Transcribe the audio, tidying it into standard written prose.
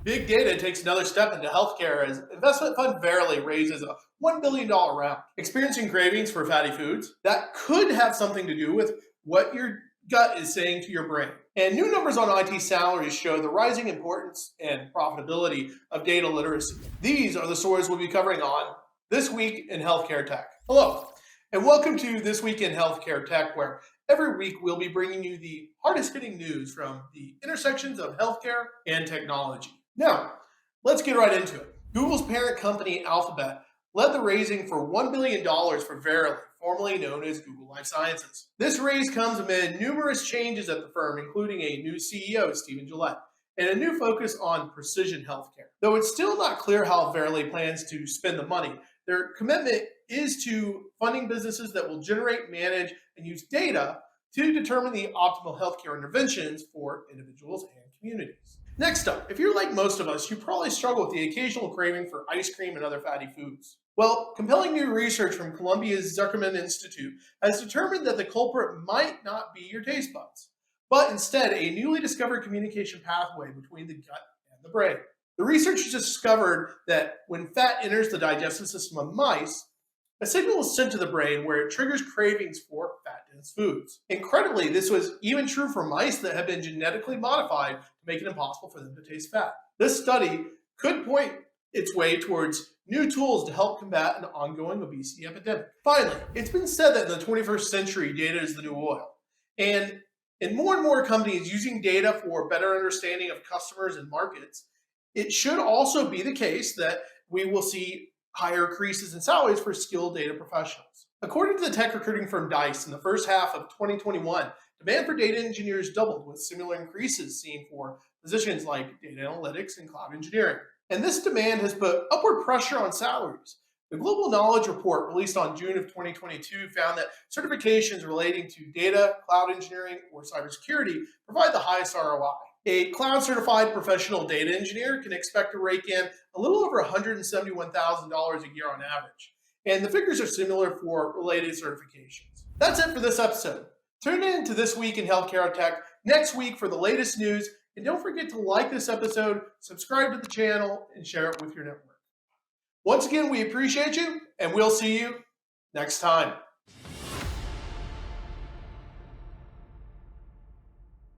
Big data takes another step into healthcare as investment fund Verily raises a $1 billion round. Experiencing cravings for fatty foods? That could have something to do with what your gut is saying to your brain. And new numbers on IT salaries show the rising importance and profitability of data literacy. These are the stories we'll be covering on This Week in Healthcare Tech. Hello, and welcome to This Week in Healthcare Tech, where every week we'll be bringing you the hardest hitting news from the intersections of healthcare and technology. Now, let's get right into it. Google's parent company, Alphabet, led the raising for $1 billion for Verily, formerly known as Google Life Sciences. This raise comes amid numerous changes at the firm, including a new CEO, Stephen Gillette, and a new focus on precision healthcare. Though it's still not clear how Verily plans to spend the money, their commitment is to funding businesses that will generate, manage, and use data to determine the optimal healthcare interventions for individuals and communities. Next up, if you're like most of us, you probably struggle with the occasional craving for ice cream and other fatty foods. Well, compelling new research from Columbia's Zuckerman Institute has determined that the culprit might not be your taste buds, but instead a newly discovered communication pathway between the gut and the brain. The researchers discovered that when fat enters the digestive system of mice, a signal is sent to the brain where it triggers cravings for fat-dense foods. Incredibly, this was even true for mice that had been genetically modified to make it impossible for them to taste fat. This study could point its way towards new tools to help combat an ongoing obesity epidemic. Finally, it's been said that in the 21st century, data is the new oil. And in more companies using data for better understanding of customers and markets, it should also be the case that we will see higher increases in salaries for skilled data professionals. According to the tech recruiting firm Dice, in the first half of 2021, demand for data engineers doubled, with similar increases seen for positions like data analytics and cloud engineering. And this demand has put upward pressure on salaries. The Global Knowledge Report, released on June of 2022, found that certifications relating to data, cloud engineering, or cybersecurity provide the highest ROI. A cloud-certified professional data engineer can expect to rake in a little over $171,000 a year on average. And the figures are similar for related certifications. That's it for this episode. Tune in to This Week in Healthcare Tech next week for the latest news. And don't forget to like this episode, subscribe to the channel, and share it with your network. Once again, we appreciate you, and we'll see you next time.